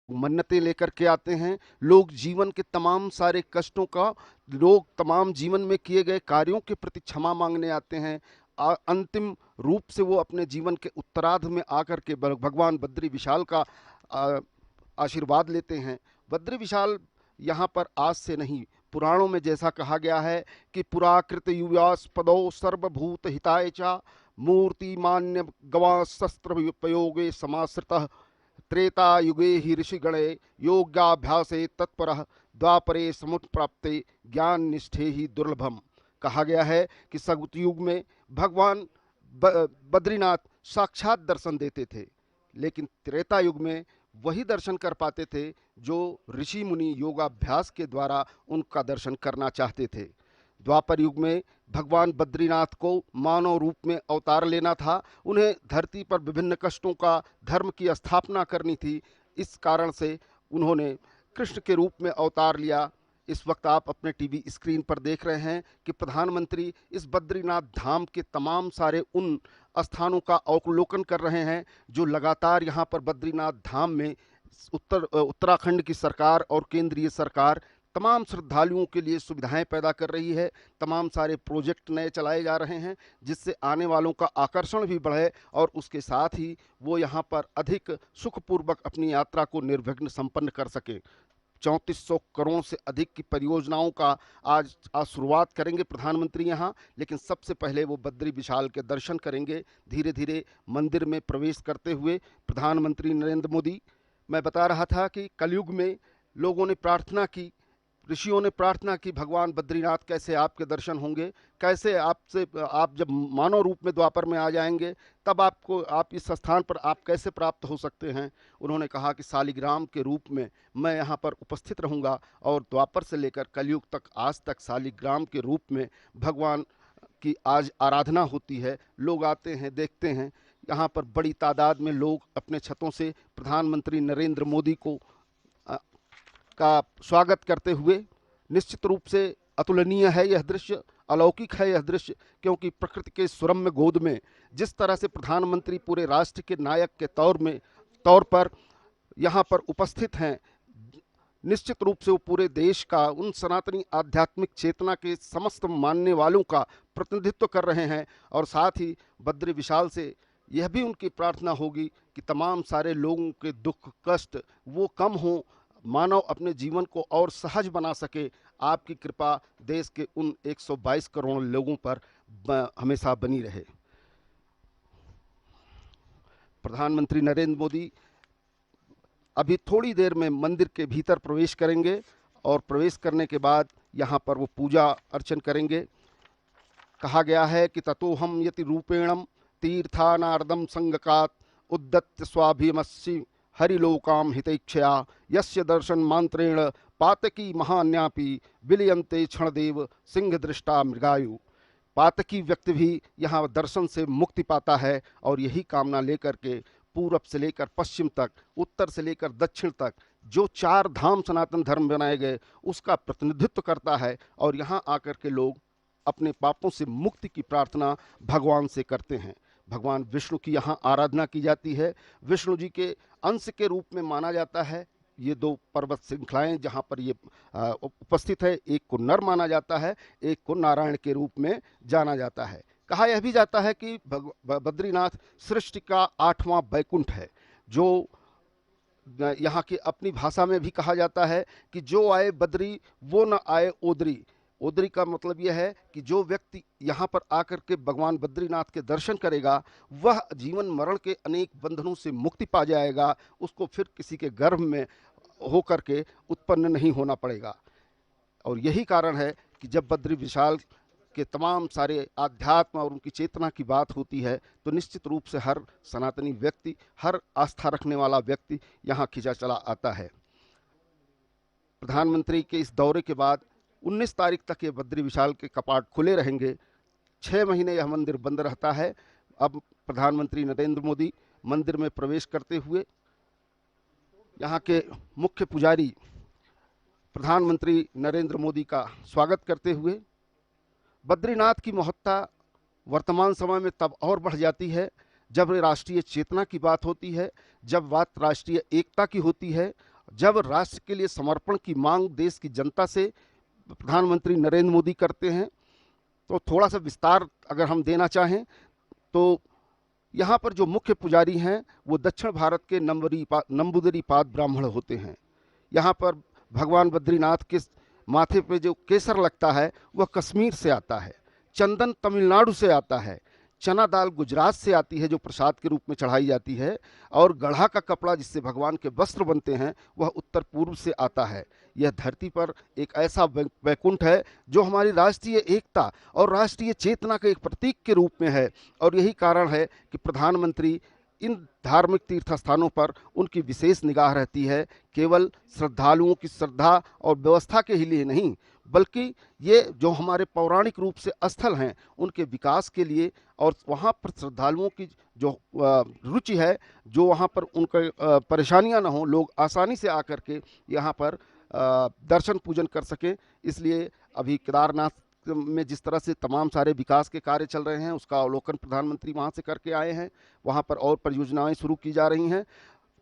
मन्नतें लेकर के आते हैं। लोग जीवन के तमाम सारे कष्टों का, लोग तमाम जीवन में किए गए कार्यों के प्रति क्षमा मांगने आते हैं। अंतिम रूप से वो अपने जीवन के उत्तरार्ध में आकर के भगवान बद्री विशाल का आ, आशीर्वाद लेते हैं। बद्री विशाल यहाँ पर आज से नहीं, पुराणों में जैसा कहा गया है कि पुराकृत युवास्पदो सर्वभूत हिताय चा मूर्ति मान्य गवा शस्त्र उपयोगे समाश्रितः त्रेता युगे ही ऋषिगणे योगाभ्यासे तत्परः द्वापरे समुत्प्राप्ते ज्ञान निष्ठे ही दुर्लभम। कहा गया है कि सतयुग में भगवान बद्रीनाथ साक्षात दर्शन देते थे, लेकिन त्रेता युग में वही दर्शन कर पाते थे जो ऋषि मुनि योगाभ्यास के द्वारा उनका दर्शन करना चाहते थे। द्वापर युग में भगवान बद्रीनाथ को मानव रूप में अवतार लेना था। उन्हें धरती पर विभिन्न कष्टों का, धर्म की स्थापना करनी थी। इस कारण से उन्होंने कृष्ण के रूप में अवतार लिया। इस वक्त आप अपने टीवी स्क्रीन पर देख रहे हैं कि प्रधानमंत्री इस बद्रीनाथ धाम के तमाम सारे उन स्थानों का अवलोकन कर रहे हैं जो लगातार यहाँ पर बद्रीनाथ धाम में उत्तराखंड की सरकार और केंद्रीय सरकार तमाम श्रद्धालुओं के लिए सुविधाएं पैदा कर रही है। तमाम सारे प्रोजेक्ट नए चलाए जा रहे हैं जिससे आने वालों का आकर्षण भी बढ़े और उसके साथ ही वो यहाँ पर अधिक सुखपूर्वक अपनी यात्रा को निर्विघ्न संपन्न कर सकें। 3400 करोड़ से अधिक की परियोजनाओं का आज शुरुआत करेंगे प्रधानमंत्री यहाँ, लेकिन सबसे पहले वो बद्री विशाल के दर्शन करेंगे। धीरे धीरे मंदिर में प्रवेश करते हुए प्रधानमंत्री नरेंद्र मोदी, मैं बता रहा था कि कलयुग में लोगों ने प्रार्थना की, ऋषियों ने प्रार्थना की, भगवान बद्रीनाथ कैसे आपके दर्शन होंगे, कैसे आपसे आप जब मानव रूप में द्वापर में आ जाएंगे तब आपको, आप इस स्थान पर आप कैसे प्राप्त हो सकते हैं। उन्होंने कहा कि शालिग्राम के रूप में मैं यहाँ पर उपस्थित रहूँगा और द्वापर से लेकर कलयुग तक आज तक शालिग्राम के रूप में भगवान की आज आराधना होती है। लोग आते हैं, देखते हैं। यहाँ पर बड़ी तादाद में लोग अपने छतों से प्रधानमंत्री नरेंद्र मोदी को का स्वागत करते हुए, निश्चित रूप से अतुलनीय है यह दृश्य, अलौकिक है यह दृश्य, क्योंकि प्रकृति के सुरम्य गोद में जिस तरह से प्रधानमंत्री पूरे राष्ट्र के नायक के तौर पर यहाँ पर उपस्थित हैं, निश्चित रूप से वो पूरे देश का, उन सनातनी आध्यात्मिक चेतना के समस्त मानने वालों का प्रतिनिधित्व कर रहे हैं। और साथ ही बद्री विशाल से यह भी उनकी प्रार्थना होगी कि तमाम सारे लोगों के दुख कष्ट वो कम हों, मानव अपने जीवन को और सहज बना सके। आपकी कृपा देश के उन 122 करोड़ लोगों पर हमेशा बनी रहे। प्रधानमंत्री नरेंद्र मोदी अभी थोड़ी देर में मंदिर के भीतर प्रवेश करेंगे और प्रवेश करने के बाद यहाँ पर वो पूजा अर्चन करेंगे। कहा गया है कि ततोहम यति रूपेणम तीर्थानार्दम संगकात उद्दत्त स्वाभिमस्सी हरिलोकाम हितैक्षया यस्य दर्शन मांत्रेण पातकी महान्यापी विलयंते क्षणदेव सिंह दृष्टा मृगायु। पातकी व्यक्ति भी यहाँ दर्शन से मुक्ति पाता है और यही कामना लेकर के पूरब से लेकर पश्चिम तक, उत्तर से लेकर दक्षिण तक जो 4 धाम सनातन धर्म बनाए गए उसका प्रतिनिधित्व करता है। और यहाँ आकर के लोग अपने पापों से मुक्ति की प्रार्थना भगवान से करते हैं। भगवान विष्णु की यहाँ आराधना की जाती है। विष्णु जी के अंश के रूप में माना जाता है। ये 2 पर्वत श्रृंखलाएं जहाँ पर ये उपस्थित है, एक को नर माना जाता है, एक को नारायण के रूप में जाना जाता है। कहा यह भी जाता है कि बद्रीनाथ सृष्टि का 8वां बैकुंठ है। जो यहाँ की अपनी भाषा में भी कहा जाता है कि जो आए बद्री वो न आए ओदरी। ओदरी का मतलब यह है कि जो व्यक्ति यहाँ पर आकर के भगवान बद्रीनाथ के दर्शन करेगा वह जीवन मरण के अनेक बंधनों से मुक्ति पा जाएगा, उसको फिर किसी के गर्भ में होकर के उत्पन्न नहीं होना पड़ेगा। और यही कारण है कि जब बद्री विशाल के तमाम सारे आध्यात्म और उनकी चेतना की बात होती है तो निश्चित रूप से हर सनातनी व्यक्ति, हर आस्था रखने वाला व्यक्ति यहाँ खिंचा चला आता है। प्रधानमंत्री के इस दौरे के बाद 19 तारीख तक ये बद्री विशाल के कपाट खुले रहेंगे। 6 महीने यह मंदिर बंद रहता है। अब प्रधानमंत्री नरेंद्र मोदी मंदिर में प्रवेश करते हुए यहाँ के मुख्य पुजारी प्रधानमंत्री नरेंद्र मोदी का स्वागत करते हुए, बद्रीनाथ की महत्ता वर्तमान समय में तब और बढ़ जाती है जब राष्ट्रीय चेतना की बात होती है, जब बात राष्ट्रीय एकता की होती है जब राष्ट्र के लिए समर्पण की मांग देश की जनता से प्रधानमंत्री नरेंद्र मोदी करते हैं, तो थोड़ा सा विस्तार अगर हम देना चाहें तो यहाँ पर जो मुख्य पुजारी हैं वो दक्षिण भारत के नंबूदरी पाद ब्राह्मण होते हैं। यहाँ पर भगवान बद्रीनाथ के माथे पे जो केसर लगता है वह कश्मीर से आता है, चंदन तमिलनाडु से आता है, चना दाल गुजरात से आती है जो प्रसाद के रूप में चढ़ाई जाती है, और गढ़ा का कपड़ा जिससे भगवान के वस्त्र बनते हैं वह उत्तर पूर्व से आता है। यह धरती पर एक ऐसा वैकुंठ है जो हमारी राष्ट्रीय एकता और राष्ट्रीय चेतना के एक प्रतीक के रूप में है, और यही कारण है कि प्रधानमंत्री इन धार्मिक तीर्थ स्थानों पर उनकी विशेष निगाह रहती है, केवल श्रद्धालुओं की श्रद्धा और व्यवस्था के ही लिए नहीं, बल्कि ये जो हमारे पौराणिक रूप से स्थल हैं उनके विकास के लिए, और वहाँ पर श्रद्धालुओं की जो रुचि है, जो वहाँ पर उनका परेशानियाँ ना हो, लोग आसानी से आकर के यहाँ पर दर्शन पूजन कर सकें। इसलिए अभी केदारनाथ में जिस तरह से तमाम सारे विकास के कार्य चल रहे हैं उसका अवलोकन प्रधानमंत्री वहाँ से करके आए हैं। वहाँ पर और परियोजनाएं शुरू की जा रही हैं।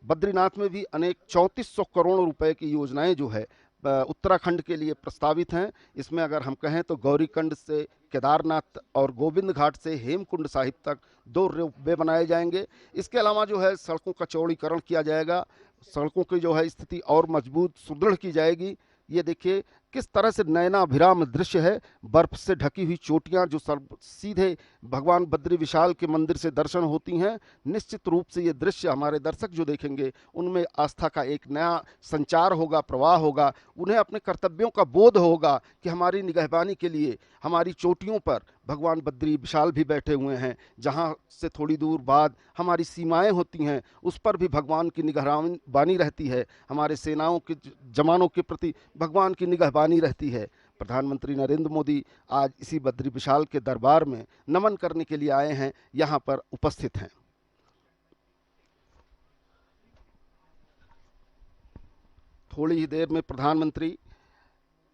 बद्रीनाथ में भी अनेक 3400 करोड़ रुपए की योजनाएं जो है उत्तराखंड के लिए प्रस्तावित हैं। इसमें अगर हम कहें तो गौरीकुंड से केदारनाथ और गोविंद घाट से हेमकुंड साहिब तक 2 रोपवे बनाए जाएंगे। इसके अलावा जो है सड़कों का चौड़ीकरण किया जाएगा, सड़कों की जो है स्थिति और मजबूत सुदृढ़ की जाएगी। ये देखिए किस तरह से नयनाभिराम दृश्य है, बर्फ से ढकी हुई चोटियां जो सीधे भगवान बद्री विशाल के मंदिर से दर्शन होती हैं। निश्चित रूप से ये दृश्य हमारे दर्शक जो देखेंगे उनमें आस्था का एक नया संचार होगा, प्रवाह होगा, उन्हें अपने कर्तव्यों का बोध होगा कि हमारी निगहबानी के लिए हमारी चोटियों पर भगवान बद्री विशाल भी बैठे हुए हैं। जहाँ से थोड़ी दूर बाद हमारी सीमाएं होती हैं उस पर भी भगवान की निगहबानी रहती है, हमारे सेनाओं के जवानों के प्रति भगवान की निगहबानी रहती है। प्रधानमंत्री नरेंद्र मोदी आज इसी बद्री विशाल के दरबार में नमन करने के लिए आए हैं, यहाँ पर उपस्थित हैं। थोड़ी ही देर में प्रधानमंत्री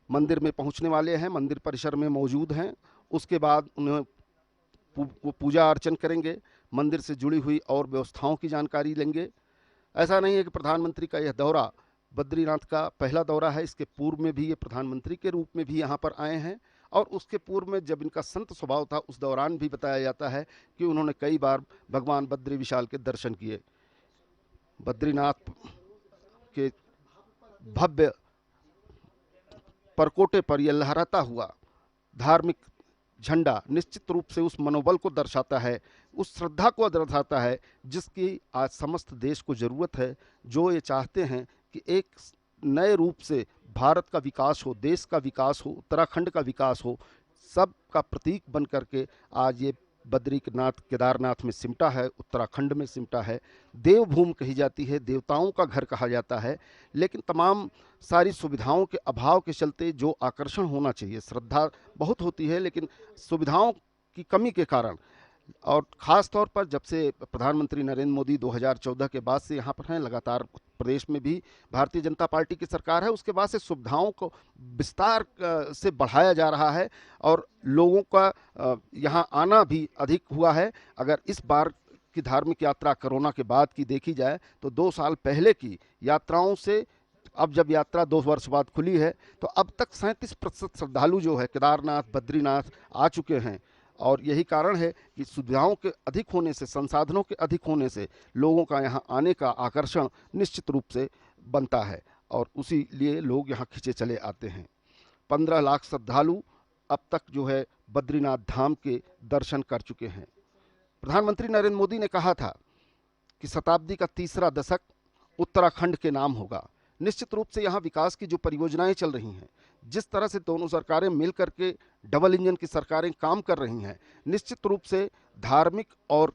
मंदिर में पहुंचने वाले हैं, मंदिर परिसर में मौजूद हैं। उसके बाद उन्हें वो पूजा अर्चन करेंगे, मंदिर से जुड़ी हुई और व्यवस्थाओं की जानकारी लेंगे। ऐसा नहीं है कि प्रधानमंत्री का यह दौरा बद्रीनाथ का पहला दौरा है, इसके पूर्व में भी ये प्रधानमंत्री के रूप में भी यहाँ पर आए हैं, और उसके पूर्व में जब इनका संत स्वभाव था उस दौरान भी बताया जाता है कि उन्होंने कई बार भगवान बद्री विशाल के दर्शन किए। बद्रीनाथ के भव्य परकोटे पर यह लहराता हुआ धार्मिक झंडा निश्चित रूप से उस मनोबल को दर्शाता है, उस श्रद्धा को दर्शाता है जिसकी आज समस्त देश को ज़रूरत है, जो ये चाहते हैं कि एक नए रूप से भारत का विकास हो, देश का विकास हो, उत्तराखंड का विकास हो। सब का प्रतीक बन करके आज ये बद्रीनाथ केदारनाथ में सिमटा है, उत्तराखंड में सिमटा है। देवभूमि कही जाती है, देवताओं का घर कहा जाता है, लेकिन तमाम सारी सुविधाओं के अभाव के चलते जो आकर्षण होना चाहिए, श्रद्धा बहुत होती है लेकिन सुविधाओं की कमी के कारण, और ख़ास तौर पर जब से प्रधानमंत्री नरेंद्र मोदी 2014 के बाद से यहाँ पर हैं, लगातार प्रदेश में भी भारतीय जनता पार्टी की सरकार है, उसके बाद से सुविधाओं को विस्तार से बढ़ाया जा रहा है और लोगों का यहाँ आना भी अधिक हुआ है। अगर इस बार की धार्मिक यात्रा कोरोना के बाद की देखी जाए तो 2 साल पहले की यात्राओं से अब जब यात्रा 2 वर्ष बाद खुली है तो अब तक 37% श्रद्धालु जो है केदारनाथ बद्रीनाथ आ चुके हैं, और यही कारण है कि सुविधाओं के अधिक होने से, संसाधनों के अधिक होने से लोगों का यहाँ आने का आकर्षण निश्चित रूप से बनता है, और उसी लिए लोग यहाँ खींचे चले आते हैं। 15 लाख श्रद्धालु अब तक जो है बद्रीनाथ धाम के दर्शन कर चुके हैं। प्रधानमंत्री नरेंद्र मोदी ने कहा था कि शताब्दी का तीसरा दशक उत्तराखंड के नाम होगा। निश्चित रूप से यहाँ विकास की जो परियोजनाएं चल रही हैं, जिस तरह से दोनों सरकारें मिल करके डबल इंजन की सरकारें काम कर रही हैं, निश्चित रूप से धार्मिक और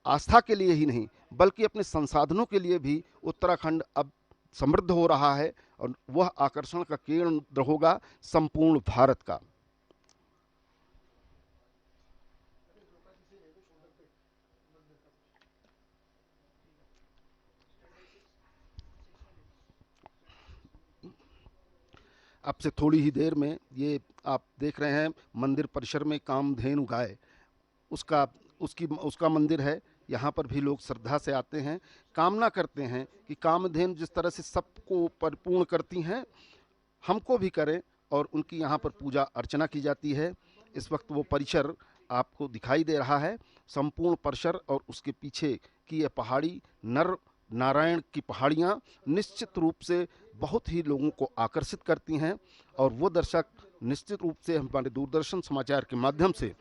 आस्था के लिए ही नहीं बल्कि अपने संसाधनों के लिए भी उत्तराखंड अब समृद्ध हो रहा है, और वह आकर्षण का केंद्र होगा संपूर्ण भारत का। अब से थोड़ी ही देर में ये आप देख रहे हैं मंदिर परिसर में कामधेनु गाय, उसका उसका मंदिर है, यहाँ पर भी लोग श्रद्धा से आते हैं, कामना करते हैं कि कामधेनु जिस तरह से सबको परिपूर्ण करती हैं, हमको भी करें, और उनकी यहाँ पर पूजा अर्चना की जाती है। इस वक्त वो परिसर आपको दिखाई दे रहा है, संपूर्ण परिसर, और उसके पीछे की यह पहाड़ी नर नारायण की पहाड़ियाँ निश्चित रूप से बहुत ही लोगों को आकर्षित करती हैं, और वो दर्शक निश्चित रूप से हमारे दूरदर्शन समाचार के माध्यम से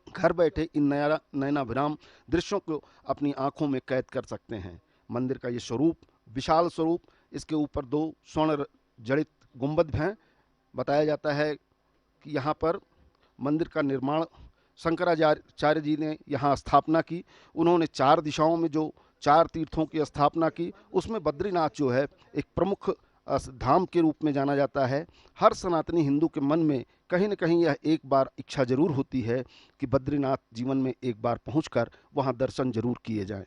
घर बैठे इन नया नयनाभिराम दृश्यों को अपनी आंखों में कैद कर सकते हैं। मंदिर का ये स्वरूप, विशाल स्वरूप, इसके ऊपर दो स्वर्ण जड़ित गुंबद हैं। बताया जाता है कि यहाँ पर मंदिर का निर्माण शंकराचार्य जी ने यहाँ स्थापना की। उन्होंने चार दिशाओं में जो चार तीर्थों की स्थापना की, उसमें बद्रीनाथ जो है एक प्रमुख धाम के रूप में जाना जाता है। हर सनातनी हिंदू के मन में कहीं न कहीं यह एक बार इच्छा जरूर होती है कि बद्रीनाथ जीवन में एक बार पहुंचकर वहां दर्शन जरूर किए जाएं।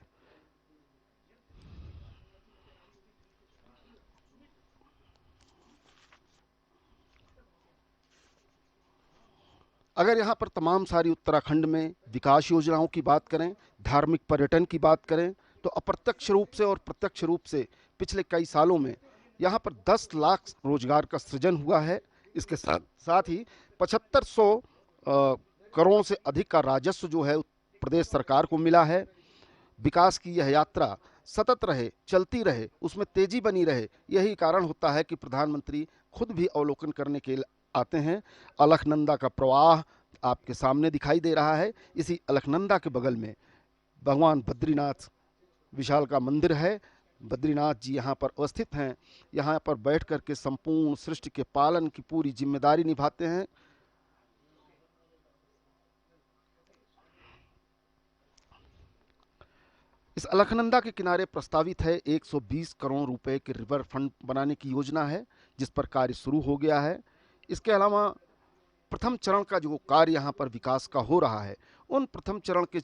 अगर यहाँ पर तमाम सारी उत्तराखंड में विकास योजनाओं की बात करें, धार्मिक पर्यटन की बात करें, तो अप्रत्यक्ष रूप से और प्रत्यक्ष रूप से पिछले कई सालों में यहाँ पर 10 लाख रोजगार का सृजन हुआ है। इसके साथ साथ ही 7500 करोड़ से अधिक का राजस्व जो है प्रदेश सरकार को मिला है। विकास की यह यात्रा सतत रहे, चलती रहे, उसमें तेजी बनी रहे, यही कारण होता है कि प्रधानमंत्री खुद भी अवलोकन करने के आते हैं। अलखनंदा का प्रवाह आपके सामने दिखाई दे रहा है। इसी अलखनंदा के बगल में भगवान बद्रीनाथ विशाल का मंदिर है। बद्रीनाथ जी यहाँ पर अवस्थित हैं। यहाँ पर बैठ कर के संपूर्ण सृष्टि के पालन की पूरी जिम्मेदारी निभाते हैं। इस अलखनंदा के किनारे प्रस्तावित है 120 करोड़ रुपए के रिवर फ्रंट बनाने की योजना है, जिस पर कार्य शुरू हो गया है। इसके अलावा प्रथम चरण का जो कार्य यहाँ पर विकास का हो रहा है, उन प्रथम चरण के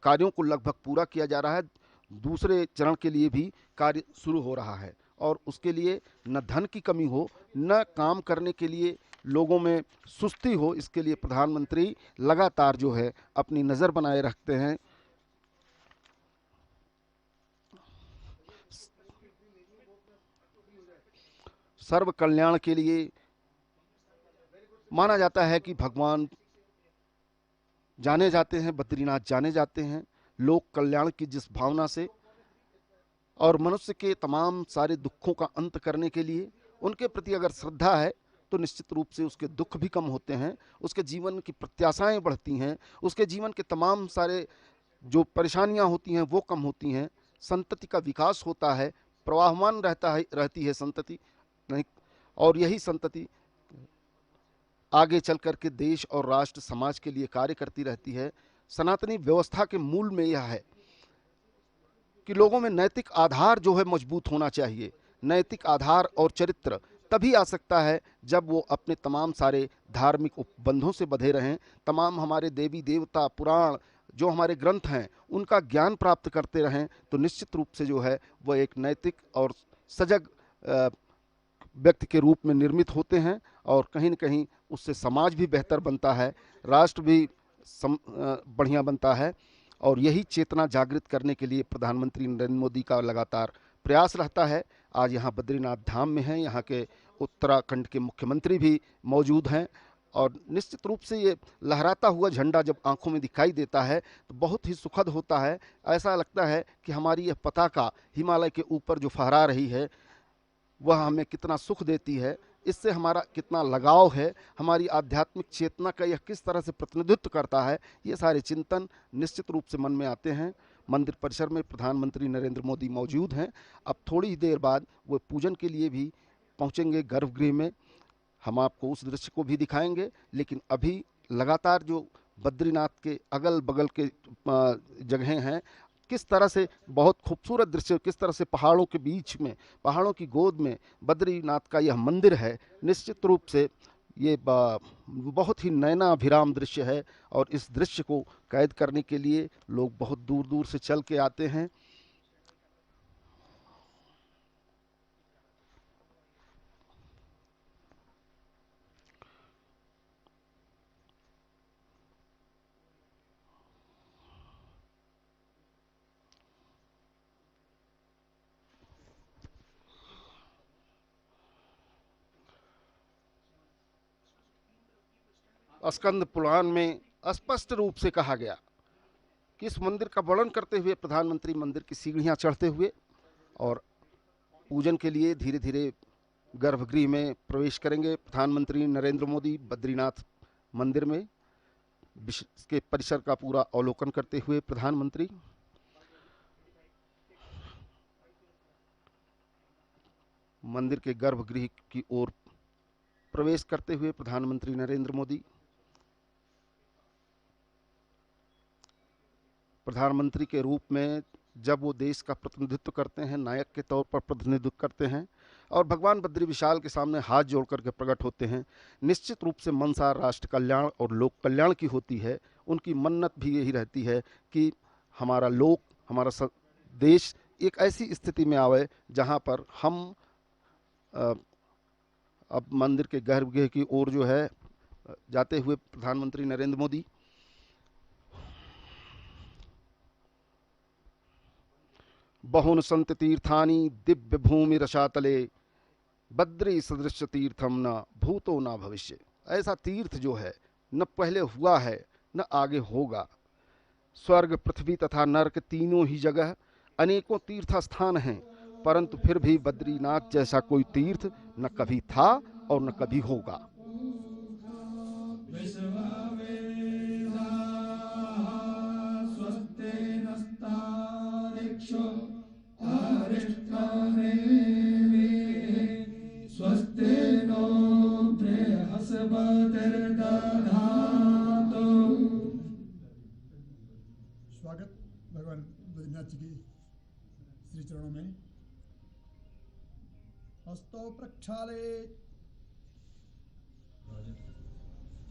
कार्यों को लगभग पूरा किया जा रहा है। दूसरे चरण के लिए भी कार्य शुरू हो रहा है, और उसके लिए न धन की कमी हो, न काम करने के लिए लोगों में सुस्ती हो, इसके लिए प्रधानमंत्री लगातार जो है अपनी नज़र बनाए रखते हैं। सर्व कल्याण के लिए माना जाता है कि भगवान जाने जाते हैं, बद्रीनाथ जाने जाते हैं लोक कल्याण की जिस भावना से, और मनुष्य के तमाम सारे दुखों का अंत करने के लिए। उनके प्रति अगर श्रद्धा है तो निश्चित रूप से उसके दुख भी कम होते हैं, उसके जीवन की प्रत्याशाएं बढ़ती हैं, उसके जीवन के तमाम सारे जो परेशानियां होती हैं वो कम होती हैं, संतति का विकास होता है, प्रवाहमान रहती है संतति नहीं, और यही संतति आगे चल कर के देश और राष्ट्र समाज के लिए कार्य करती रहती है। सनातनी व्यवस्था के मूल में यह है कि लोगों में नैतिक आधार जो है मजबूत होना चाहिए। नैतिक आधार और चरित्र तभी आ सकता है जब वो अपने तमाम सारे धार्मिक उपबंधों से बंधे रहें, तमाम हमारे देवी देवता पुराण जो हमारे ग्रंथ हैं उनका ज्ञान प्राप्त करते रहें, तो निश्चित रूप से जो है वह एक नैतिक और सजग व्यक्ति के रूप में निर्मित होते हैं, और कहीं न कहीं उससे समाज भी बेहतर बनता है, राष्ट्र भी बढ़िया बनता है। और यही चेतना जागृत करने के लिए प्रधानमंत्री नरेंद्र मोदी का लगातार प्रयास रहता है। आज यहाँ बद्रीनाथ धाम में हैं, यहाँ के उत्तराखंड के मुख्यमंत्री भी मौजूद हैं, और निश्चित रूप से ये लहराता हुआ झंडा जब आंखों में दिखाई देता है तो बहुत ही सुखद होता है। ऐसा लगता है कि हमारी यह पताका हिमालय के ऊपर जो फहरा रही है वह हमें कितना सुख देती है, इससे हमारा कितना लगाव है, हमारी आध्यात्मिक चेतना का यह किस तरह से प्रतिनिधित्व करता है, ये सारे चिंतन निश्चित रूप से मन में आते हैं। मंदिर परिसर में प्रधानमंत्री नरेंद्र मोदी मौजूद हैं। अब थोड़ी ही देर बाद वो पूजन के लिए भी पहुंचेंगे गर्भगृह में। हम आपको उस दृश्य को भी दिखाएंगे, लेकिन अभी लगातार जो बद्रीनाथ के अगल बगल के जगहें हैं, किस तरह से बहुत खूबसूरत दृश्य, किस तरह से पहाड़ों के बीच में, पहाड़ों की गोद में बद्रीनाथ का यह मंदिर है, निश्चित रूप से ये बहुत ही नयनाभिराम दृश्य है, और इस दृश्य को कैद करने के लिए लोग बहुत दूर दूर से चल के आते हैं। स्कंद पुराण में स्पष्ट रूप से कहा गया कि इस मंदिर का वर्णन करते हुए प्रधानमंत्री मंदिर की सीढ़ियां चढ़ते हुए और पूजन के लिए धीरे धीरे गर्भगृह में प्रवेश करेंगे। प्रधानमंत्री नरेंद्र मोदी बद्रीनाथ मंदिर में के परिसर का पूरा अवलोकन करते हुए प्रधानमंत्री मंदिर के गर्भगृह की ओर प्रवेश करते हुए प्रधानमंत्री नरेंद्र मोदी प्रधानमंत्री के रूप में जब वो देश का प्रतिनिधित्व करते हैं, नायक के तौर पर प्रतिनिधित्व करते हैं और भगवान बद्री विशाल के सामने हाथ जोड़ करके प्रकट होते हैं, निश्चित रूप से मनसा राष्ट्र कल्याण और लोक कल्याण की होती है। उनकी मन्नत भी यही रहती है कि हमारा देश एक ऐसी स्थिति में आवे जहां पर हम अब मंदिर के गर्भगृह की ओर जो है जाते हुए प्रधानमंत्री नरेंद्र मोदी बहुन संत तीर्थानि दिव्य भूमि रसातले बद्री सदृश तीर्थम न भूतो न भविष्य। ऐसा तीर्थ जो है न पहले हुआ है न आगे होगा। स्वर्ग पृथ्वी तथा नरक तीनों ही जगह अनेकों तीर्थ स्थान हैं, परंतु फिर भी बद्रीनाथ जैसा कोई तीर्थ न कभी था और न कभी होगा। स्वागत भगवान बद्रीनाथ जी की श्री चरणों में। हस्तो प्रक्षाले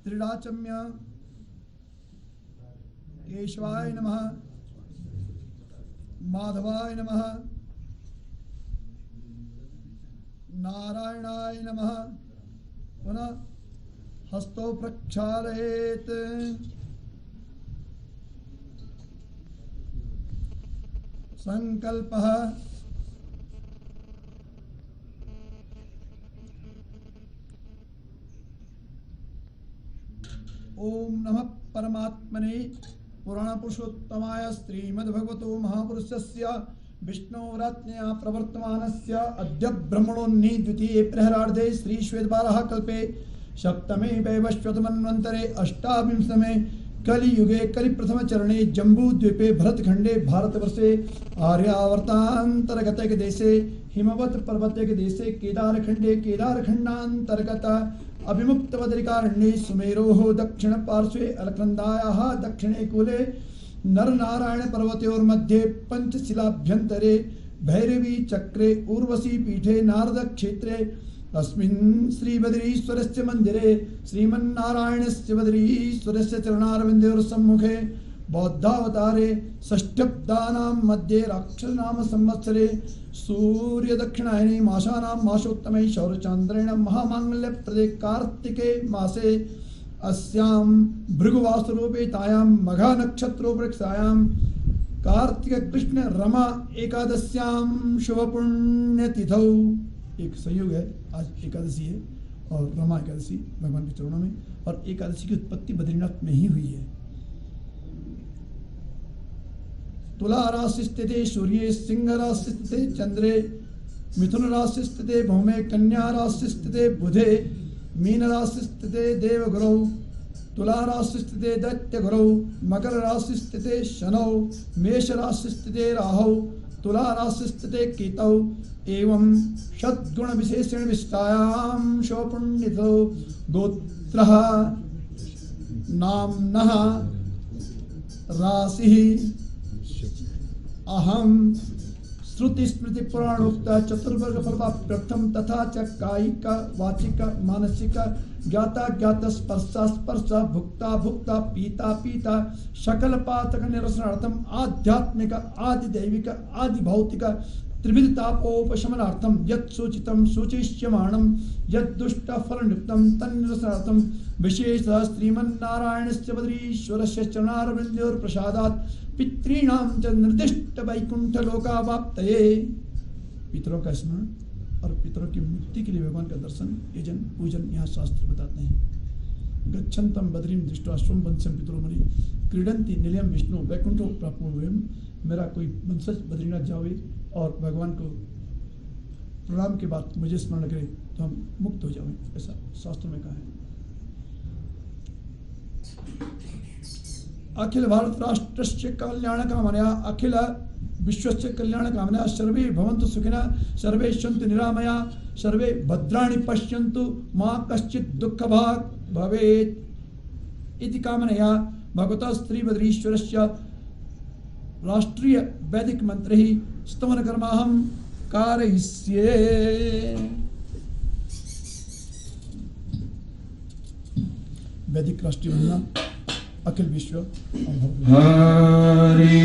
त्रिडाचम्य केशवाय नमः, माधवाय नमः, नारायणाय नमः। पुनः हस्तो प्रक्षालयेत। संकल्पः ओम नमः परमात्मने पुराण पुरुषोत्तमाय श्रीमद्भगवतो महापुरुषस्य विष्णुराज्ञया प्रवर्तमानस्य अद्य ब्रह्मणोन्नि द्वितीये प्रहरार्धे श्री श्वेतवाराह कल्पे सप्तमे वैवस्वतमन्वन्तरे अष्टाविंशतमे कलियुगे कलिप्रथम चरणे जम्बूद्वीपे भरतखंडे भारतवर्षे आर्यावर्तांतर्गत देशे हिमवत पर्वत देशे केदारखंडे केदारखंडांतर्गत अभिमुक्त बद्रिकारण्ये सुमेरोः दक्षिण पार्श्वे अलकनंदायाः दक्षिणे कूले नरनारायण पर्वतयोर्मध्ये पंचशिलाभ्यन्तरे भैरवी चक्रे उर्वशी पीठे नारद क्षेत्रे अस्मिन् श्रीबद्रीश्वरस्य मंदिरे श्रीमन्नारायणस्य बद्रीश्वरस्य चरणारविन्दयोः सम्मुखे बौद्धावतारे षष्ठ्यब्दानां मध्ये राक्षसनाम संवत्सरे सूर्य दक्षिणायने मासानां मासोत्तमे शौरचान्द्रेण महामांगल्यप्रदे कार्तिके मासे अस्यां भृगुवासरूपे तायां मघा नक्षत्रोपरिक्षायां कार्तिक कृष्ण रमा एकादश्यां शुभ पुण्यतिथौ। एक संयोग है, आज एकादशी है और रमा एकादशी भगवान के चरणों में, और एकादशी की उत्पत्ति बद्रीनाथ में ही हुई है। तुला राशि स्थिते सूर्ये, सिंह राशि स्थिते चंद्रे, मिथुन राशि स्थिते भौमे, कन्या राशि स्थिते बुधे, मीन राशि स्थिते देवगुरौ, तुला राशि स्थिते दैत्य गुरौ, मकर राशि स्थिते शनौ, मेष राशि स्थिते राहौ, तुला राशि स्थिते केतौ। एवं षद्गुण विशेषण विष्टायां शोपुण्यतिथौ गोत्रः नाम्नः राशिः अहम श्रुति स्मृति पुराणोक्त चतुर्वर्ग फलप्राप्त्यर्थम तथा च कायिक वाचिक मानसिक ज्ञाता ज्ञात स्पर्शा स्पर्श भुक्ता भुक्ता पीता पीता सकल पातक निरसनार्थम आध्यात्मिक आदि दैविक आदि भौतिक त्रिविध तापोपशमनार्थम यत् सूचितं सूचिष्यमाणं यत् दुष्ट फलनियुक्तं तन्निरसनार्थं विशेषतः श्रीमन्नारायणस्य बद्रीश्वरस्य चरणारविन्दयोः प्रसादात् पितॄणां च निर्दिष्ट वैकुंठ लोकावाप्तये। पितरों का स्मरण और पितरों की मुक्ति के लिए भगवान का दर्शन, यजन, पूजन यहाँ शास्त्र बताते हैं। गच्छन्तं बद्रीं दृष्ट्वा स्वं वंशं पितरोमणि क्रीडन्ति निलयं विष्णु वैकुंठो प्राप्नुवयम्। मेरा कोई वंशज बद्रीनाथ जावे और भगवान को प्रणाम के बाद मुझे स्मरण करे तो हम मुक्त हो जाएं, ऐसा शास्त्रों में कहा है। अखिल भारत राष्ट्रस्य कल्याण कामनया अखिल विश्वस्य कल्याण कामनया सर्वे भवन्तु सुखिनः सर्वे सन्तु निरामया सर्वे भद्राणि पश्यन्तु मा कश्चित् दुःखभाग् भवेत् इति कामनया भगवतः श्रीबद्रीश्वरस्य राष्ट्रीय वैदिक मंत्रैः स्तवन कर्माहं कारयिष्ये। वैदिक राष्ट्रीय वंदना अखिल विश्व हरि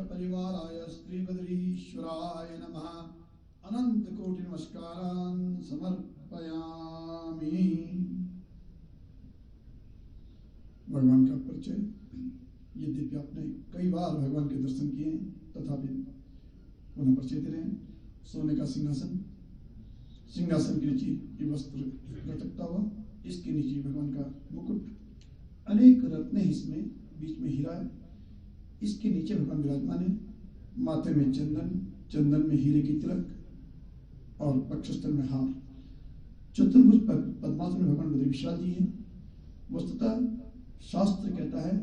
परिवाराय श्रीबद्रीश्वराय नमः अनंत कोटि नमस्कारान् समर्पयामि। भगवान का परिचय। यद्यपि आपने कई बार भगवान के दर्शन किए तथापि पुनः परिचय दे रहे हैं। सोने का सिंहासन, सिंहासन के नीचे ये वस्त्र लटकता हुआ, इसके नीचे भगवान का मुकुट, अनेक रत्न इसमें, बीच में हीरा है, इसके नीचे भगवान विराजमान है। माथे में चंदन, चंदन में हीरे की तिलक और वक्षस्थल में हार। चतुर्भुज पर पद्मासन में भगवान बद्री विशाल जी हैं। वस्तुतः शास्त्र कहता है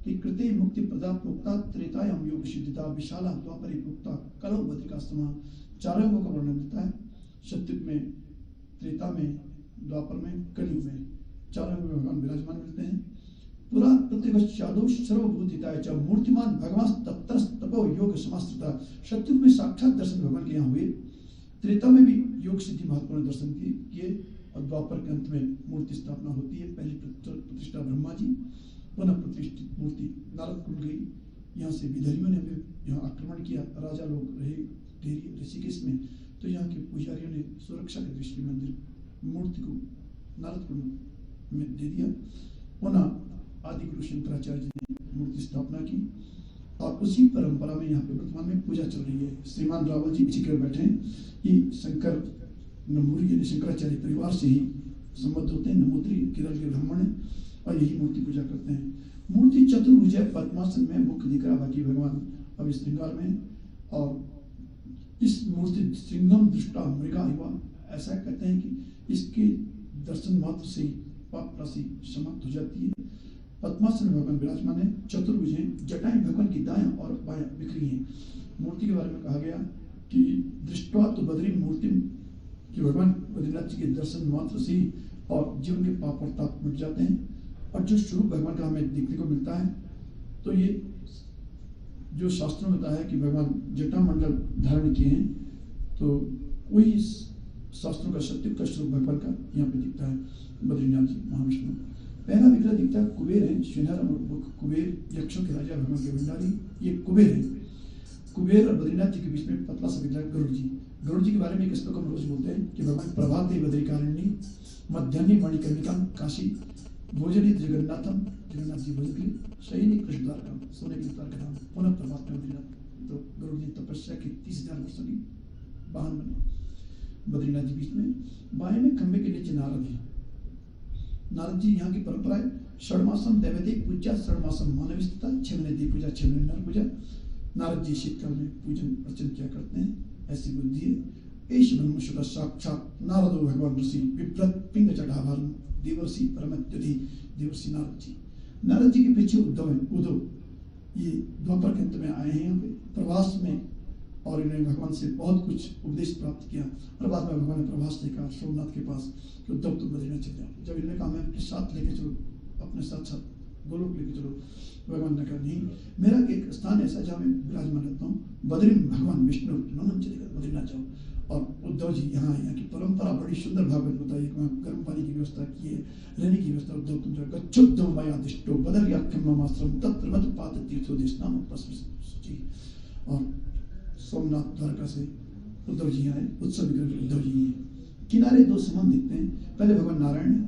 कि कृते मुक्ति प्रदा प्रोक्ता त्रेतायाम योग सिद्धिता विशाला द्वापरी प्रोक्ता कलौ बद्रिका समा। चारों का वर्णन देता है। सत्युग में, त्रेता में, द्वापर में, कलयुग में, चारों में भगवान विराजमान मिलते हैं। पुरा प्रतिगच्छादो सर्वभूतिताय च मूर्तिमान भगवान तपो योग समास्थिता। सत्युग में साक्षात दर्शन भगवान के यहाँ हुए। त्रेता में भी योग सिद्धि महात्मा ने दर्शन किए और द्वापर के अंत में मूर्ति स्थापना होती है। पहली प्रतिष्ठा ब्रह्मा जी, पुनः प्रतिष्ठित मूर्ति नारद कुंड गई। यहाँ से विदर्भियों ने हमें यहाँ आक्रमण किया, राजा लोग रहे ढेरी ऋषिकेश में, तो यहाँ के पुजारियों ने सुरक्षा के दृष्टि में मंदिर मूर्ति को नारद कुंड में दे दिया। पुनः आदि गुरु शंकराचार्य जी ने मूर्ति स्थापना की और उसी परंपरा में यहाँ पे वर्तमान में पूजा चल रही है। श्रीमान रावल जी पीछे बैठे हैं। ये शंकर नमूरी यानी शंकराचार्य परिवार से ही संबद्ध होते हैं। नमूत्री केरल के ब्राह्मण हैं और यही मूर्ति पूजा करते हैं। मूर्ति चतुर्भुज है, पद्मासन में, मुख दिख रहा बाकी भगवान अब श्रृंगार में। और इस मूर्ति श्रृंगम दृष्टा मृगा युवा, ऐसा कहते हैं कि इसके दर्शन मात्र से ही पाप राशि समाप्त हो जाती है। पद्मासन में भगवान विराजमान है, चतुर्भुज हैं, जटाएं भगवान की दाएं और बाएं बिखरी हैं। मूर्ति के बारे में कहा गया कि दृष्टवा तो बद्री मूर्ति, कि भगवान बद्रीनाथ जी के दर्शन मात्र से ही और जीवन के पाप और ताप मिट जाते हैं। और जो स्वरूप भगवान का हमें देखने को मिलता है, तो ये जो शास्त्रों में बताया है कि भगवान जटा मंडल धारण किए हैं, तो वही शास्त्रों का सत्य का स्वरूप भगवान का यहाँ पे दिखता है। बद्रीनाथ जी महाविष्णु पहला विग्रह दिखता है, कुबेर है, श्रीनर कुबेर यक्षों के राजा भगवान के भंडारी, ये कुबेर है। कुबेर और बद्रीनाथ जी के बीच में पतला सा विग्रह गरुड़ जी। गरुड़ जी के बारे में किस लोग हम रोज बोलते हैं कि भगवान प्रभाते बद्रिकारणी, मध्यान्ही मणिकर्णिका काशी, भोजनी जगन्नाथम, जगन्नाथ जी भोजन के लिए सही कृष्ण द्वार का सोने के द्वार का नाम, पुनः प्रभात में बद्रीनाथ। तो गरुड़ जी तपस्या के 30,000 वर्षों की वाहन बने। बद्रीनाथ जी बीच में, बाएं में खंबे के नीचे नारद है। नारद जी यहाँ की परंपरा है, षडमासम दैवतिक पूजा, षडमासम मानव स्थिता, 6 महीने देव पूजा, 6 महीने नर पूजा। नारद जी शीतकाल में पूजन अर्चन किया करते हैं, ऐसी बुद्धि है। एश ब्रह्म शुद्ध साक्षात नारदो भगवान ऋषि विप्रत पिंग जटाभारण देवर्षि परमत्यधि, देवर्षि नारद जी। नारद जी के पीछे उद्धव है, उद्धव ये द्वापर के अंत में आए हैं यहाँ पे प्रवास में, और इन्होंने भगवान से बहुत कुछ उपदेश प्राप्त किया। और बाद में भगवान ने प्रभास देखा सोमनाथ के पास कि उद्धव तुम बद्रीनाथ चले जाओ। जब इन्होंने कहा मैं अपने साथ लेके चलो, अपने साथ साथ गोलोक लेके चलो, भगवान ने कहा नहीं, मेरा एक स्थान ऐसा जहाँ मैं विराजमान रहता हूँ, बद्री में भगवान विष्णु नमन चलेगा, बद्रीनाथ जाओ। और उद्धव जी यहाँ की परंपरा बड़ी सुंदर भागवत बताई, वहाँ गर्म पानी की व्यवस्था की है, रहने की व्यवस्था। उद्धव तुम जाओ, गच्छुद्धम मया दिष्टो बदर्याख्यम ममाश्रम तत्र मत पात तीर्थोदेश नाम उपस्मृति। और सोमनाथ द्वारका से उद्धव जी आए, उत्सव विग्रह उद्धव जी हैं। किनारे 2 समान दिखते हैं, पहले भगवान नारायण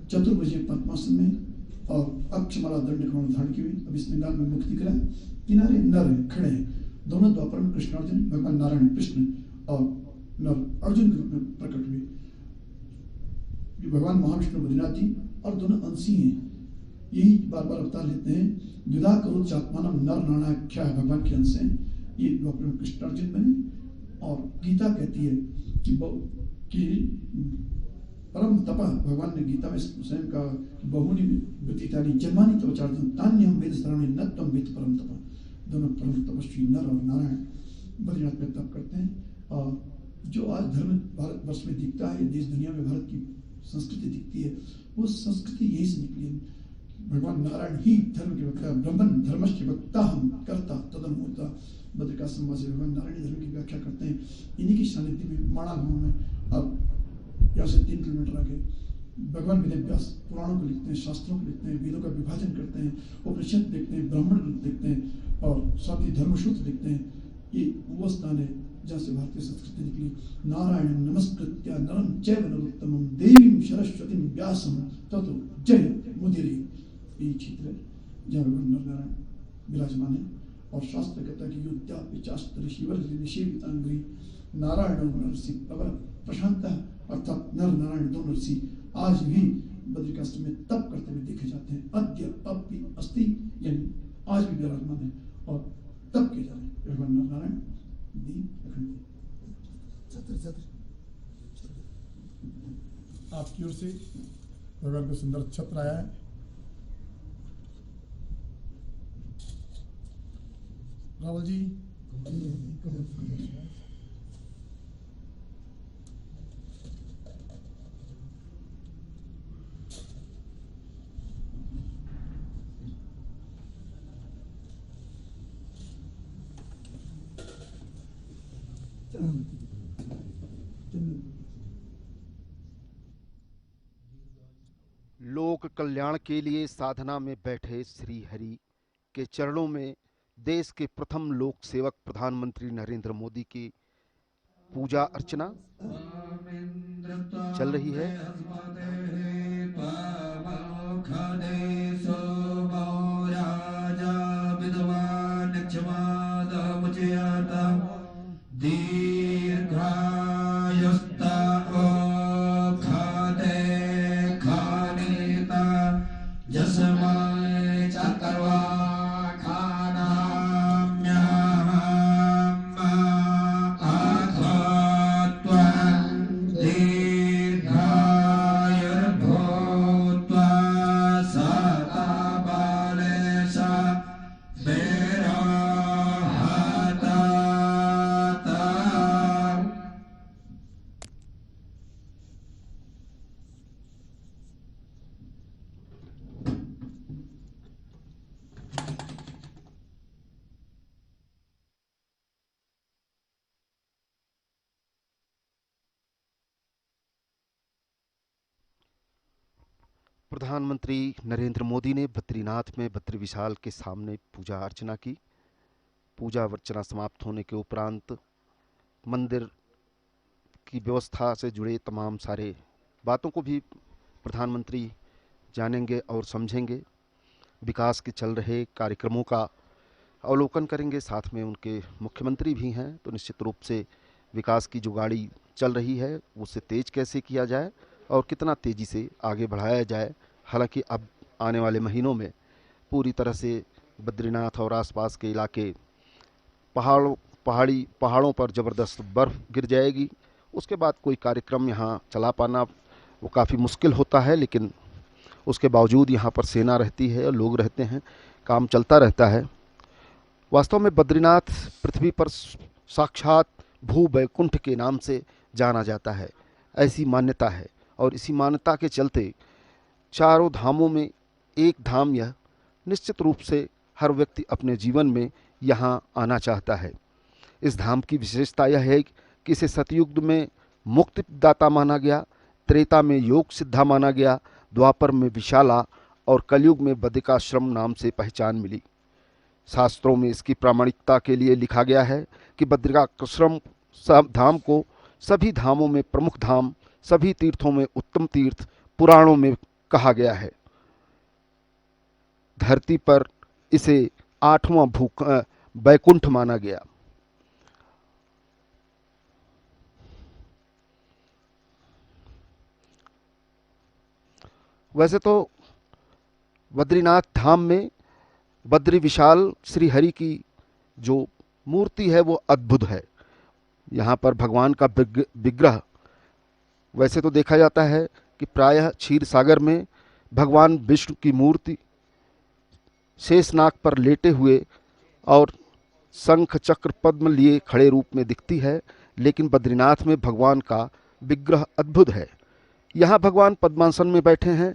चतुर्भुज पद्मासन में और अक्षमाला दंड कमल धारण की हुई, अब इस निगाल में मुख दिख रहा है। किनारे नर है, खड़े हैं, दोनों द्वापर में कृष्ण अर्जुन, भगवान नारायण कृष्ण और नर अर्जुन के रूप में प्रकट हुए। भगवान महाविष्णु बद्रीनाथ जी और दोनों अंशी हैं, यही बार बार अवतार लेते हैं। द्विधा करो चात्मानम नर नारायणाख्या भगवान के अंश हैं, ये द्वापर में कृष्ण अर्जुन बने। और गीता कहती है कि परम तपा, भगवान ने गीता में स्वयं कहा कि बहुनी व्यतीतानि जन्मानि तवचार्जुन तान्यहं वेद शरणे न त्वं वेद परम तपा। दोनों परम तपस्वी नर और नारायण बद्रीनाथ में तप करते हैं। और जो आज धर्म भारत वर्ष में दिखता है, देश दुनिया में भारत की संस्कृति दिखती है, वो संस्कृति यही से निकली है। भगवान नारायण ही धर्म के वक्ता, ब्रह्मन धर्मस्य वक्ता हम करता तदनुमूर्ता। बद्रिकाश्रम वासी भगवान नारायण धर्म की व्याख्या करते हैं। इन्हीं की सानिध्य में माणा गांव में, अब यहाँ से 3 किलोमीटर आगे भगवान वेदव्यास पुराणों को लिखते हैं, शास्त्रों को लिखते हैं, वेदों का विभाजन करते हैं, उपनिषद देखते हैं, ब्राह्मण ग्रंथ देखते हैं और साथ ही धर्मसूत्र देखते हैं। ये वो स्थान है जहाँ से भारतीय संस्कृति निकली। नारायण नमस्कृत्य नरं चैव नरोत्तमं देवीं सरस्वतीं व्यासं ततो जय मुदिरे। ये क्षेत्र है जहाँ भगवान नारायण विराजमान है। और शास्त्र कहता है कि युद्धापि चास्त्र ऋषिवर निषेवितांग्री नारायण नरसी प्रवर प्रशांत, अर्थात नर नारायण दोनों ऋषि आज भी बद्रिकाश्रम में तप करते हुए देखे जाते हैं। अद्य अपि अस्ति, यानी आज भी विराजमान है और तप किए जा रहे हैं। भगवान नर नारायण दीप अखंड छत्र आपकी ओर से भगवान का सुंदर छत्र आया है। रावल जी लोक कल्याण के लिए साधना में बैठे श्री हरि के चरणों में देश के प्रथम लोक सेवक प्रधानमंत्री नरेंद्र मोदी की पूजा अर्चना चल रही है। दीर्घायुस्ता प्रधानमंत्री नरेंद्र मोदी ने बद्रीनाथ में बद्री विशाल के सामने पूजा अर्चना की। पूजा अर्चना समाप्त होने के उपरांत मंदिर की व्यवस्था से जुड़े तमाम सारे बातों को भी प्रधानमंत्री जानेंगे और समझेंगे। विकास के चल रहे कार्यक्रमों का अवलोकन करेंगे। साथ में उनके मुख्यमंत्री भी हैं, तो निश्चित रूप से विकास की जो गाड़ी चल रही है उसे तेज कैसे किया जाए और कितना तेज़ी से आगे बढ़ाया जाए। हालांकि अब आने वाले महीनों में पूरी तरह से बद्रीनाथ और आसपास के इलाके पहाड़ों पर ज़बरदस्त बर्फ़ गिर जाएगी। उसके बाद कोई कार्यक्रम यहाँ चला पाना वो काफ़ी मुश्किल होता है, लेकिन उसके बावजूद यहाँ पर सेना रहती है, लोग रहते हैं, काम चलता रहता है। वास्तव में बद्रीनाथ पृथ्वी पर साक्षात भू बैकुंठ के नाम से जाना जाता है, ऐसी मान्यता है। और इसी मान्यता के चलते चारों धामों में एक धाम यह निश्चित रूप से हर व्यक्ति अपने जीवन में यहाँ आना चाहता है। इस धाम की विशेषता यह है कि इसे सतयुग में मुक्तिदाता माना गया, त्रेता में योग सिद्धा माना गया, द्वापर में विशाला और कलयुग में बद्रिकाश्रम नाम से पहचान मिली। शास्त्रों में इसकी प्रामाणिकता के लिए लिखा गया है कि बद्रिकाश्रम धाम को सभी धामों में प्रमुख धाम, सभी तीर्थों में उत्तम तीर्थ पुराणों में कहा गया है। धरती पर इसे 8वां बैकुंठ माना गया। वैसे तो बद्रीनाथ धाम में बद्री विशाल श्री हरि की जो मूर्ति है वो अद्भुत है। यहाँ पर भगवान का विग्रह, वैसे तो देखा जाता है कि प्रायः क्षीर सागर में भगवान विष्णु की मूर्ति शेषनाग पर लेटे हुए और शंख चक्र पद्म लिए खड़े रूप में दिखती है, लेकिन बद्रीनाथ में भगवान का विग्रह अद्भुत है। यहाँ भगवान पद्मासन में बैठे हैं।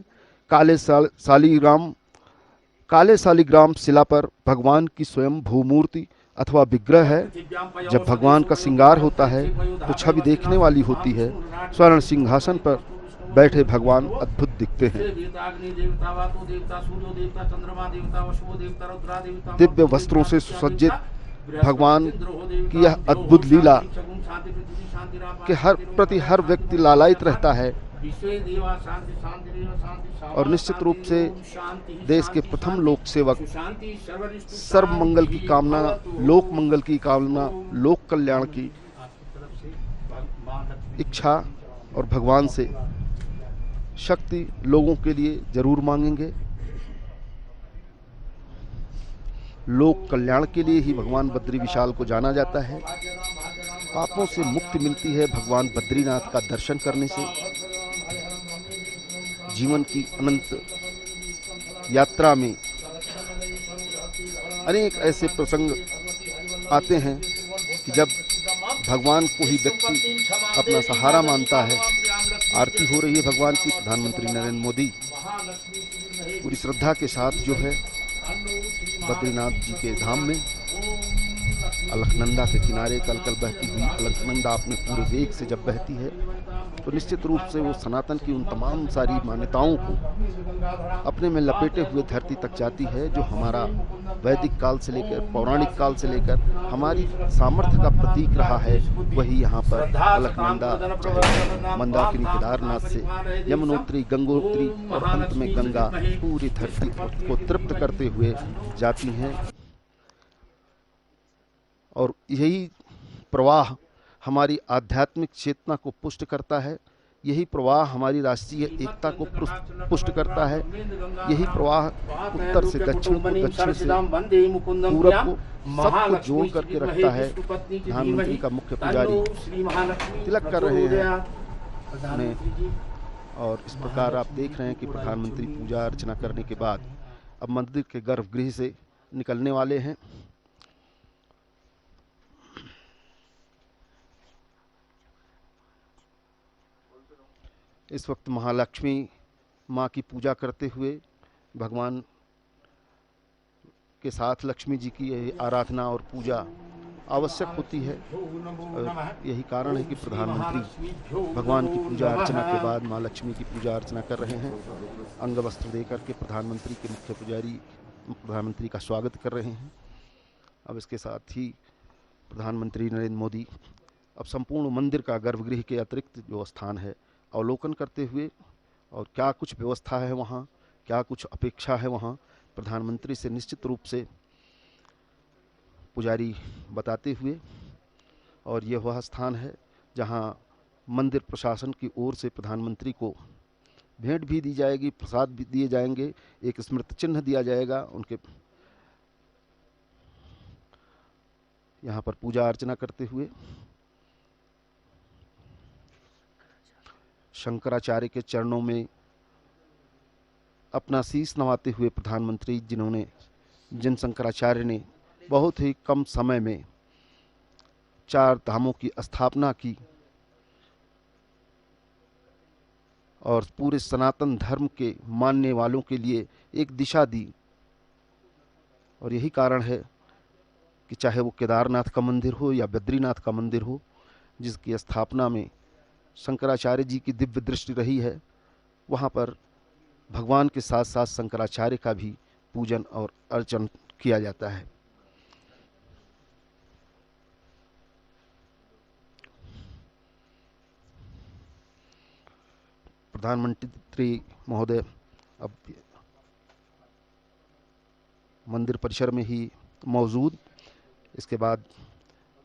काले शालिग्राम शिला पर भगवान की स्वयं भूमूर्ति अथवा विग्रह है। जब भगवान का श्रृंगार होता है तो छवि देखने वाली होती है। स्वर्ण सिंहासन पर बैठे भगवान अद्भुत दिखते हैं। दिव्य वस्त्रों से सुसज्जित भगवान की यह अद्भुत लीला कि हर व्यक्ति लालायित रहता है। और निश्चित रूप से देश के प्रथम लोक सेवक सर्व मंगल की कामना, लोक मंगल की कामना, लोक कल्याण की इच्छा और भगवान से शक्ति लोगों के लिए जरूर मांगेंगे। लोक कल्याण के लिए ही भगवान बद्री विशाल को जाना जाता है। पापों से मुक्ति मिलती है भगवान बद्रीनाथ का दर्शन करने से। जीवन की अनंत यात्रा में अनेक ऐसे प्रसंग आते हैं कि जब भगवान को ही व्यक्ति अपना सहारा मानता है। आरती हो रही है भगवान की। प्रधानमंत्री नरेंद्र मोदी पूरी श्रद्धा के साथ जो है बद्रीनाथ जी के धाम में अलकनंदा के किनारे कल बहती हुई अलकनंदा अपने पूरे वेग से जब बहती है तो निश्चित रूप से वो सनातन की उन तमाम सारी मान्यताओं को अपने में लपेटे हुए धरती तक जाती है, जो हमारा वैदिक काल से लेकर पौराणिक काल से लेकर हमारी सामर्थ्य का प्रतीक रहा है। वही यहाँ पर अलकनंदा चाहे मंदाकिनी केदारनाथ से यमुनोत्री, गंगोत्री और अंत में गंगा पूरी धरती को तृप्त करते हुए जाती हैं। और यही प्रवाह हमारी आध्यात्मिक चेतना को पुष्ट करता है। यही प्रवाह हमारी राष्ट्रीय एकता को पुष्ट करता है। यही प्रवाह उत्तर से दक्षिण को, दक्षिण से पूरब को, सबको जोड़ करके रखता है। प्रधानमंत्री का मुख्य पुजारी तिलक कर रहे हैं और इस प्रकार आप देख रहे हैं कि प्रधानमंत्री पूजा अर्चना करने के बाद अब मंदिर के गर्भगृह से निकलने वाले हैं। इस वक्त महालक्ष्मी माँ की पूजा करते हुए भगवान के साथ लक्ष्मी जी की आराधना और पूजा आवश्यक होती है। यही कारण है कि प्रधानमंत्री भगवान की पूजा अर्चना के बाद माँ लक्ष्मी की पूजा अर्चना कर रहे हैं। अंग वस्त्र देकर के प्रधानमंत्री के मुख्य पुजारी प्रधानमंत्री का स्वागत कर रहे हैं। अब इसके साथ ही प्रधानमंत्री नरेंद्र मोदी अब संपूर्ण मंदिर का गर्भगृह के अतिरिक्त जो स्थान है अवलोकन करते हुए, और क्या कुछ व्यवस्था है वहाँ, क्या कुछ अपेक्षा है वहाँ, प्रधानमंत्री से निश्चित रूप से पुजारी बताते हुए। और यह वह स्थान है जहाँ मंदिर प्रशासन की ओर से प्रधानमंत्री को भेंट भी दी जाएगी, प्रसाद भी दिए जाएंगे, एक स्मृति चिन्ह दिया जाएगा उनके यहाँ पर पूजा अर्चना करते हुए। शंकराचार्य के चरणों में अपना शीश नवाते हुए प्रधानमंत्री, जिन शंकराचार्य ने बहुत ही कम समय में 4 धामों की स्थापना की और पूरे सनातन धर्म के मानने वालों के लिए एक दिशा दी। और यही कारण है कि चाहे वो केदारनाथ का मंदिर हो या बद्रीनाथ का मंदिर हो, जिसकी स्थापना में शंकराचार्य जी की दिव्य दृष्टि रही है, वहाँ पर भगवान के साथ साथ शंकराचार्य का भी पूजन और अर्चन किया जाता है। प्रधानमंत्री महोदय अब मंदिर परिसर में ही मौजूद, इसके बाद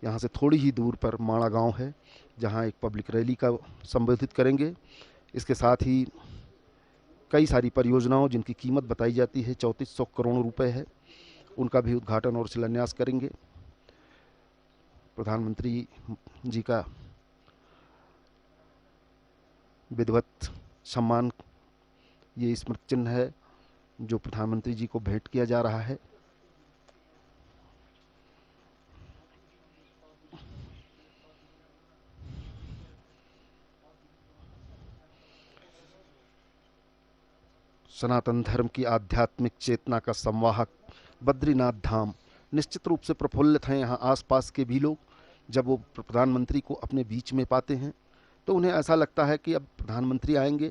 यहाँ से थोड़ी ही दूर पर माणा गांव है जहाँ एक पब्लिक रैली का संबोधित करेंगे। इसके साथ ही कई सारी परियोजनाओं जिनकी कीमत बताई जाती है 3400 करोड़ रुपए है, उनका भी उद्घाटन और शिलान्यास करेंगे। प्रधानमंत्री जी का विधिवत सम्मान, ये स्मृति चिन्ह है जो प्रधानमंत्री जी को भेंट किया जा रहा है। सनातन धर्म की आध्यात्मिक चेतना का संवाहक बद्रीनाथ धाम निश्चित रूप से प्रफुल्लित हैं यहाँ आसपास के भी लोग। जब वो प्रधानमंत्री को अपने बीच में पाते हैं तो उन्हें ऐसा लगता है कि अब प्रधानमंत्री आएंगे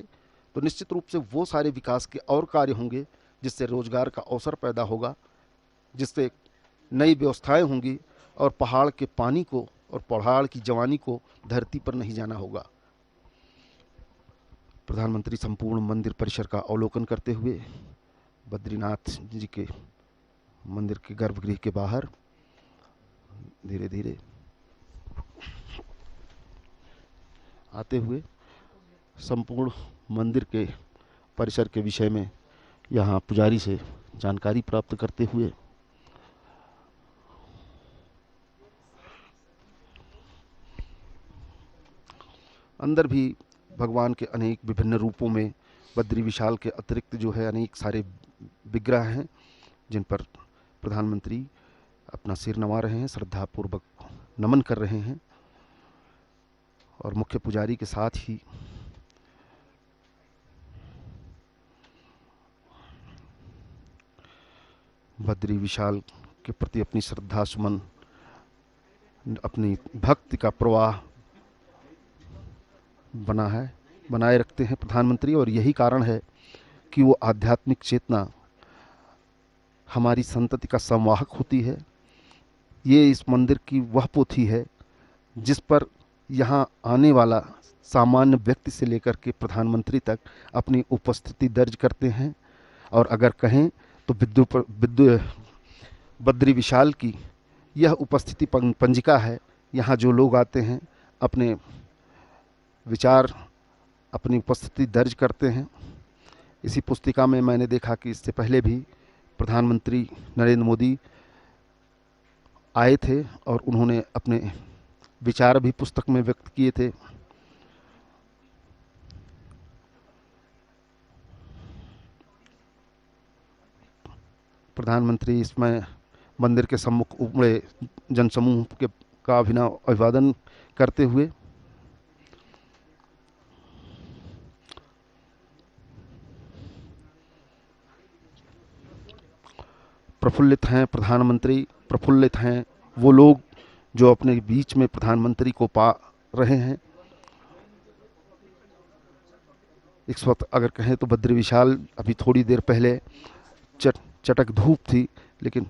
तो निश्चित रूप से वो सारे विकास के और कार्य होंगे जिससे रोजगार का अवसर पैदा होगा, जिससे नई व्यवस्थाएं होंगी और पहाड़ के पानी को और पहाड़ की जवानी को धरती पर नहीं जाना होगा। प्रधानमंत्री संपूर्ण मंदिर परिसर का अवलोकन करते हुए बद्रीनाथ जी के मंदिर के गर्भगृह के बाहर धीरे धीरे आते हुए संपूर्ण मंदिर के परिसर के विषय में यहाँ पुजारी से जानकारी प्राप्त करते हुए अंदर भी भगवान के अनेक विभिन्न रूपों में बद्री विशाल के अतिरिक्त जो है अनेक सारे विग्रह हैं जिन पर प्रधानमंत्री अपना सिर नवा रहे हैं, श्रद्धापूर्वक नमन कर रहे हैं। और मुख्य पुजारी के साथ ही बद्री विशाल के प्रति अपनी श्रद्धा सुमन, अपनी भक्ति का प्रवाह बनाए रखते हैं प्रधानमंत्री। और यही कारण है कि वो आध्यात्मिक चेतना हमारी संतति का संवाहक होती है। ये इस मंदिर की वह पोथी है जिस पर यहाँ आने वाला सामान्य व्यक्ति से लेकर के प्रधानमंत्री तक अपनी उपस्थिति दर्ज करते हैं। और अगर कहें तो बद्री विशाल की यह उपस्थिति पंजिका है। यहाँ जो लोग आते हैं अपने विचार, अपनी उपस्थिति दर्ज करते हैं। इसी पुस्तिका में मैंने देखा कि इससे पहले भी प्रधानमंत्री नरेंद्र मोदी आए थे और उन्होंने अपने विचार भी पुस्तक में व्यक्त किए थे। प्रधानमंत्री इसमें मंदिर के सम्मुख उमड़े जनसमूह का अभिनव अभिवादन करते हुए प्रफुल्लित हैं। प्रधानमंत्री प्रफुल्लित हैं। वो लोग जो अपने बीच में प्रधानमंत्री को पा रहे हैं। इस वक्त अगर कहें तो बद्री विशाल अभी थोड़ी देर पहले चटक धूप थी, लेकिन